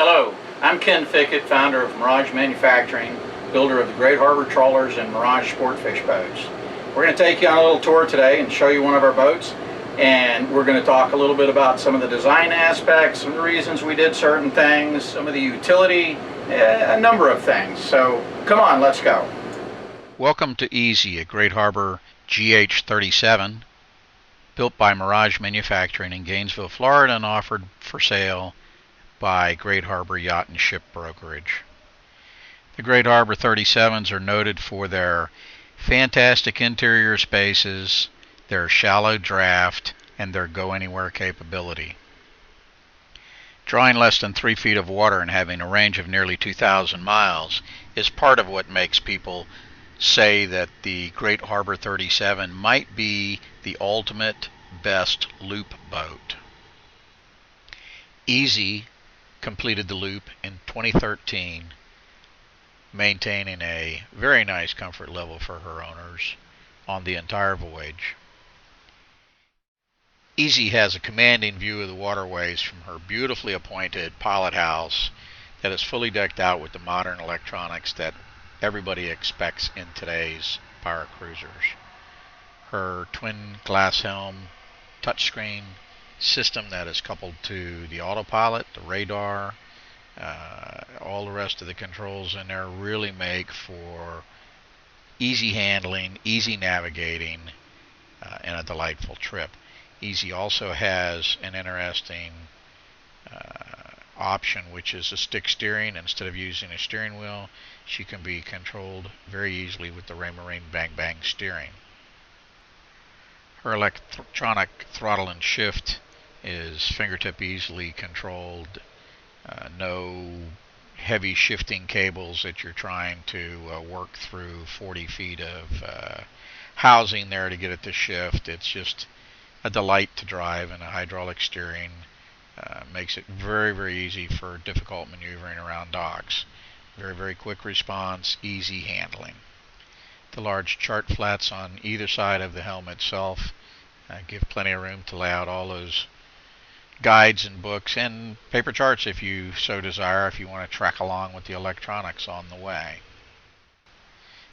Hello, I'm Ken Fickett, founder of Mirage Manufacturing, builder of the Great Harbor Trawlers and Mirage Sportfish boats. We're going to take you on a little tour today and show you one of our boats, and we're going to talk a little bit about some of the design aspects, some of the reasons we did certain things, some of the utility, a number of things. So come on, let's go. Welcome to Easy, a Great Harbor GH 37, built by Mirage Manufacturing in Gainesville, Florida, and offered for sale by Great Harbor Yacht and Ship Brokerage. The Great Harbor 37s are noted for their fantastic interior spaces, their shallow draft, and their go-anywhere capability. Drawing less than 3 feet of water and having a range of nearly 2,000 miles is part of what makes people say that the Great Harbor 37 might be the ultimate best loop boat. Easy completed the loop in 2013, maintaining a very nice comfort level for her owners on the entire voyage. Easy has a commanding view of the waterways from her beautifully appointed pilot house that is fully decked out with the modern electronics that everybody expects in today's power cruisers. Her twin glass helm touchscreen system that is coupled to the autopilot, the radar, all the rest of the controls in there really make for easy handling, easy navigating, and a delightful trip. Easy also has an interesting option, which is a stick steering. Instead of using a steering wheel, she can be controlled very easily with the Raymarine Bang Bang steering. Her electronic throttle and shift is fingertip easily controlled. No heavy shifting cables that you're trying to work through 40 feet of housing there to get it to shift. It's just a delight to drive, and a hydraulic steering makes it very, very easy for difficult maneuvering around docks. Very, very quick response, easy handling. The large chart flats on either side of the helm itself give plenty of room to lay out all those guides and books and paper charts if you so desire, if you want to track along with the electronics on the way.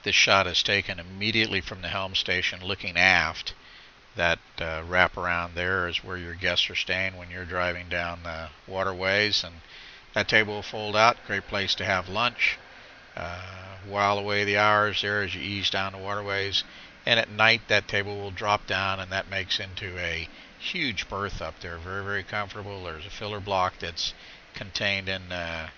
This shot is taken immediately from the Helm Station looking aft. That wrap around there is where your guests are staying when you're driving down the waterways, and that table will fold out. Great place to have lunch, while away the hours there as you ease down the waterways. And at night that table will drop down, and that makes into a huge berth up there. Very, very comfortable. There's a filler block that's contained in a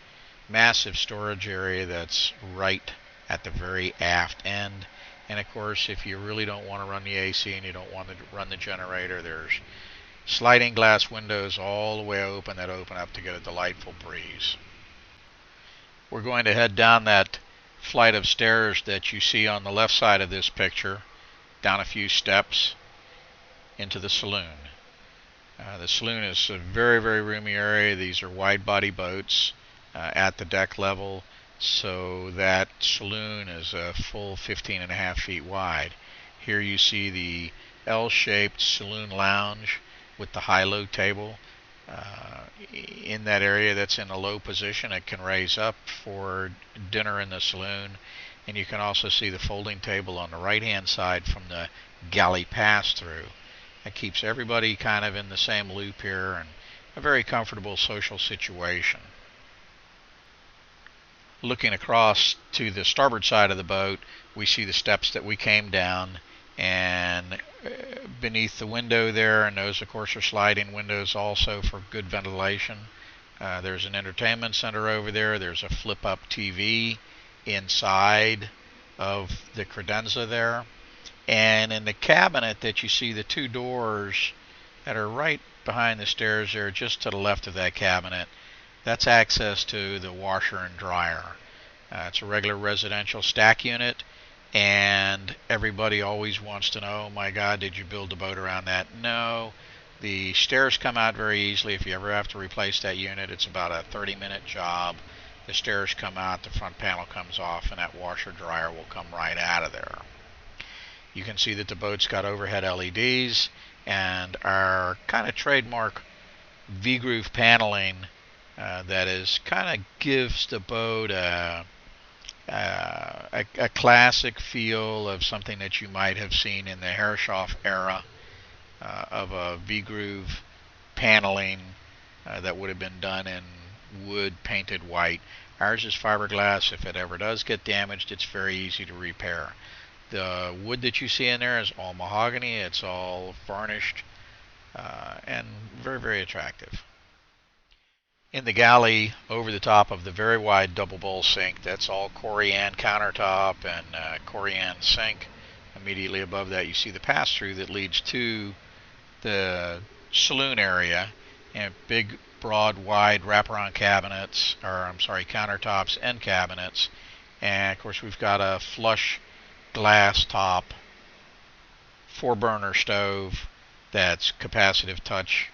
massive storage area that's right at the very aft end. And of course, if you really don't want to run the AC and you don't want to run the generator, there's sliding glass windows all the way open that open up to get a delightful breeze. We're going to head down that flight of stairs that you see on the left side of this picture, down a few steps into the saloon. The saloon is a very, very roomy area. These are wide body boats at the deck level, so that saloon is a full 15.5 feet wide. Here you see the L-shaped saloon lounge with the high-low table. In that area that's in a low position, it can raise up for dinner in the saloon. And you can also see the folding table on the right-hand side from the Galley pass-through. That keeps everybody kind of in the same loop here, and a very comfortable social situation. Looking across to the starboard side of the boat, we see the steps that we came down, and beneath the window there, and those of course are sliding windows also for good ventilation. There's an entertainment center over there. There's a flip-up TV inside of the credenza there. And in the cabinet that you see, the two doors that are right behind the stairs there, just to the left of that cabinet, that's access to the washer and dryer. It's a regular residential stack unit, and everybody always wants to know, oh my God, did you build a boat around that? No, the stairs come out very easily. If you ever have to replace that unit, it's about a 30-minute job. The stairs come out, the front panel comes off, and that washer dryer will come right out of there. You can see that the boat's got overhead LEDs, and our kind of trademark V-groove paneling that is kind of gives the boat a classic feel of something that you might have seen in the Herreshoff era of a V-groove paneling that would have been done in wood painted white. Ours is fiberglass. If it ever does get damaged, it's very easy to repair. The wood that you see in there is all mahogany. It's all varnished and very, very attractive. In the galley, over the top of the very wide double bowl sink, that's all Corian countertop and Corian sink. Immediately above that, you see the pass-through that leads to the saloon area, and big, broad, wide wraparound cabinets, or I'm sorry, countertops and cabinets. And of course, we've got a flush glass top 4-burner stove that's capacitive touch,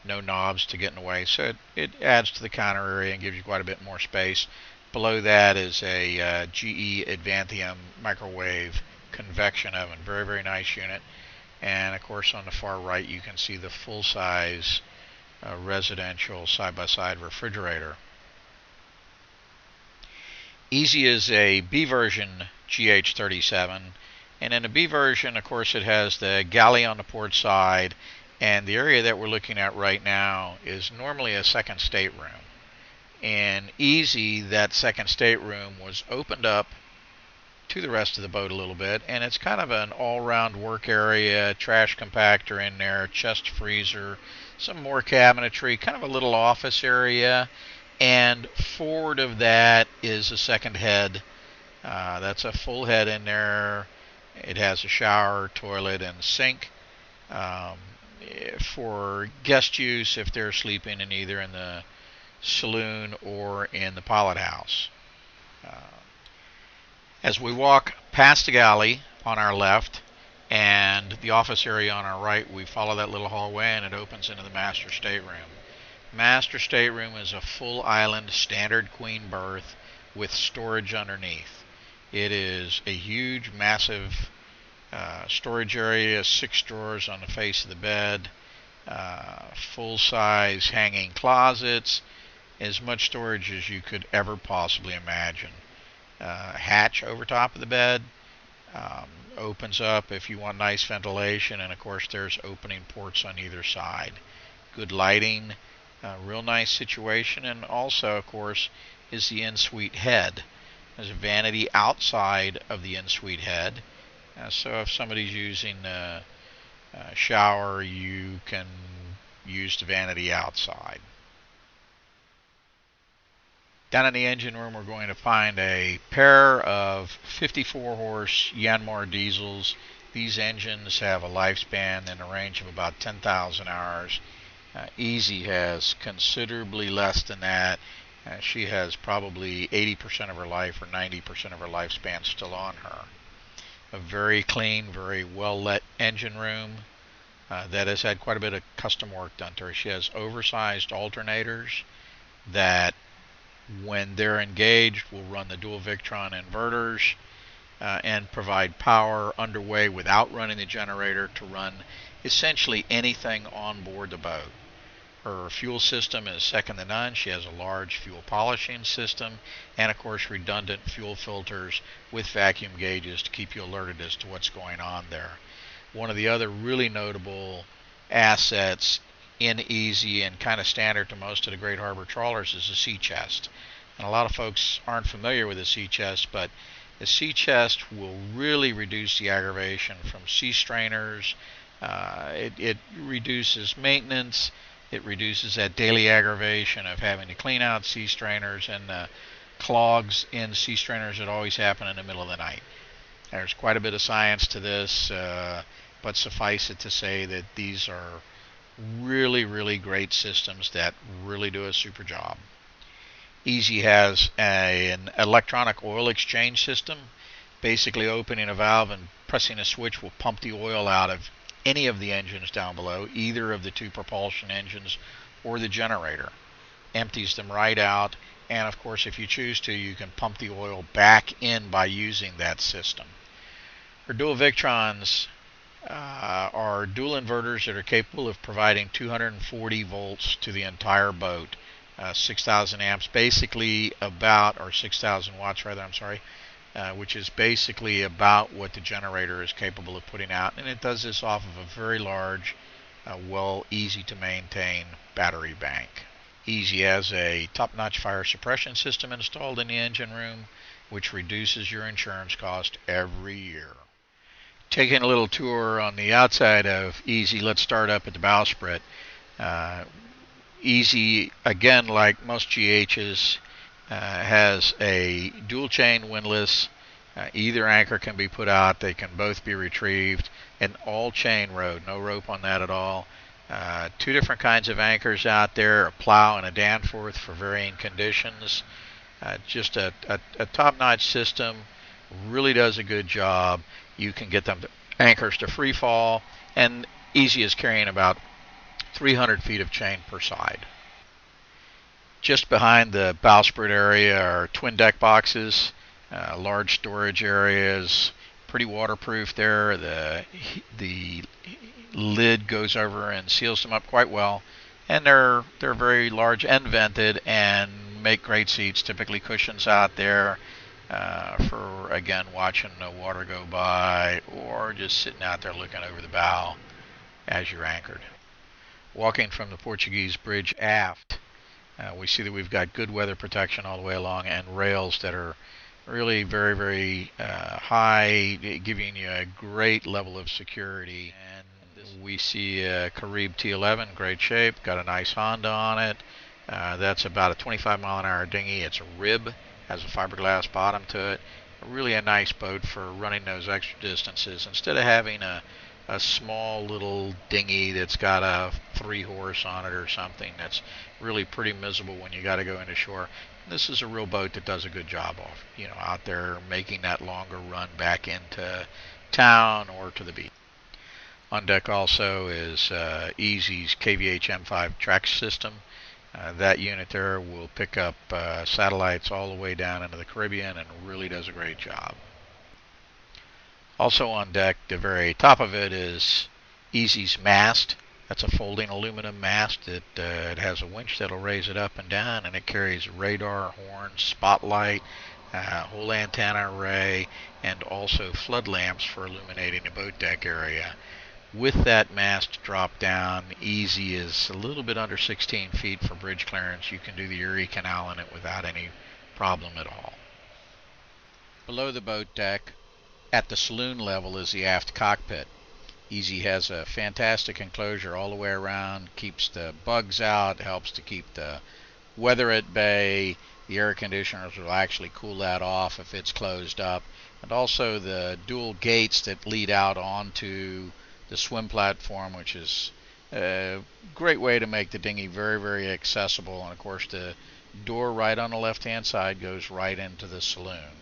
no knobs to get in the way, so it adds to the counter area and gives you quite a bit more space. Below that is a GE Advantium microwave convection oven, very, very nice unit. And of course, on the far right, you can see the full-size residential side-by-side refrigerator. Easy is a B version GH37, and in the B version, of course, it has the galley on the port side. And the area that we're looking at right now is normally a second stateroom. In Easy, that second stateroom was opened up to the rest of the boat a little bit, and it's kind of an all-round work area, trash compactor in there, chest freezer, some more cabinetry, kind of a little office area, and forward of that is a second head. That's a full head in there. It has a shower, toilet, and sink. For guest use if they're sleeping in either in the saloon or in the pilot house. As we walk past the galley on our left and the office area on our right, we follow that little hallway and it opens into the master stateroom. Master stateroom is a full island standard queen berth with storage underneath. It is a huge, massive storage area, 6 drawers on the face of the bed, full-size hanging closets, as much storage as you could ever possibly imagine. Hatch over top of the bed, opens up if you want nice ventilation, and of course there's opening ports on either side. Good lighting, real nice situation, and also of course is the in-suite head. There's a vanity outside of the in-suite head. So if somebody's using a shower, you can use the vanity outside. Down in the engine room, we're going to find a pair of 54 horse Yanmar diesels. These engines have a lifespan in the range of about 10,000 hours. Easy has considerably less than that. She has probably 80% of her life or 90% of her lifespan still on her. A very clean, very well-lit engine room that has had quite a bit of custom work done to her. She has oversized alternators that, when they're engaged, will run the dual Victron inverters and provide power underway without running the generator to run essentially anything on board the boat. Her fuel system is second to none. She has a large fuel polishing system and, of course, redundant fuel filters with vacuum gauges to keep you alerted as to what's going on there. One of the other really notable assets in Easy and kind of standard to most of the Great Harbor trawlers is the sea chest. And a lot of folks aren't familiar with the sea chest, but the sea chest will really reduce the aggravation from sea strainers. It reduces maintenance. It reduces that daily aggravation of having to clean out sea strainers and clogs in sea strainers that always happen in the middle of the night. There's quite a bit of science to this, but suffice it to say that these are really, really great systems that really do a super job. Easy has an electronic oil exchange system. Basically, opening a valve and pressing a switch will pump the oil out of any of the engines down below, either of the 2 propulsion engines or the generator. Empties them right out, and of course, if you choose to, you can pump the oil back in by using that system. Her dual Victrons are dual inverters that are capable of providing 240 volts to the entire boat 6,000 amps, basically about, or 6,000 watts rather, I'm sorry, which is basically about what the generator is capable of putting out. And it does this off of a very large, easy to maintain battery bank. Easy has a top-notch fire suppression system installed in the engine room, which reduces your insurance cost every year. Taking a little tour on the outside of Easy, let's start up at the bowsprit. Easy, again, like most GHs, has a dual chain windlass. Either anchor can be put out, they can both be retrieved. An all chain rode, no rope on that at all. Two different kinds of anchors out there, a plow and a Danforth for varying conditions. Just a top-notch system, really does a good job. You can get them anchors to free fall, and Easy is carrying about 300 feet of chain per side. Just behind the bowsprit area are twin deck boxes, large storage areas, pretty waterproof there. The lid goes over and seals them up quite well, and they're very large and vented and make great seats, typically cushions out there for, again, watching the water go by or just sitting out there looking over the bow as you're anchored. Walking from the Portuguese bridge aft, we see that we've got good weather protection all the way along and rails that are really very, very high, giving you a great level of security. And we see a Carib T11, great shape, got a nice Honda on it. That's about a 25 mile an hour dinghy. It's a rib, has a fiberglass bottom to it. Really a nice boat for running those extra distances. Instead of having a small little dinghy that's got a 3-horse on it or something, that's really pretty miserable when you got to go into shore. This is a real boat that does a good job of, out there making that longer run back into town or to the beach. On deck also is Easy's KVH M5 track system. That unit there will pick up satellites all the way down into the Caribbean and really does a great job. Also on deck, the very top of it is Easy's mast. That's a folding aluminum mast. It has a winch that'll raise it up and down, and it carries radar, horn, spotlight, whole antenna array, and also flood lamps for illuminating the boat deck area. With that mast drop down, Easy is a little bit under 16 feet for bridge clearance. You can do the Erie Canal in it without any problem at all. Below the boat deck, at the saloon level, is the aft cockpit. Easy has a fantastic enclosure all the way around, keeps the bugs out, helps to keep the weather at bay. The air conditioners will actually cool that off if it's closed up. And also the dual gates that lead out onto the swim platform, which is a great way to make the dinghy very, very accessible. And of course the door right on the left hand side goes right into the saloon.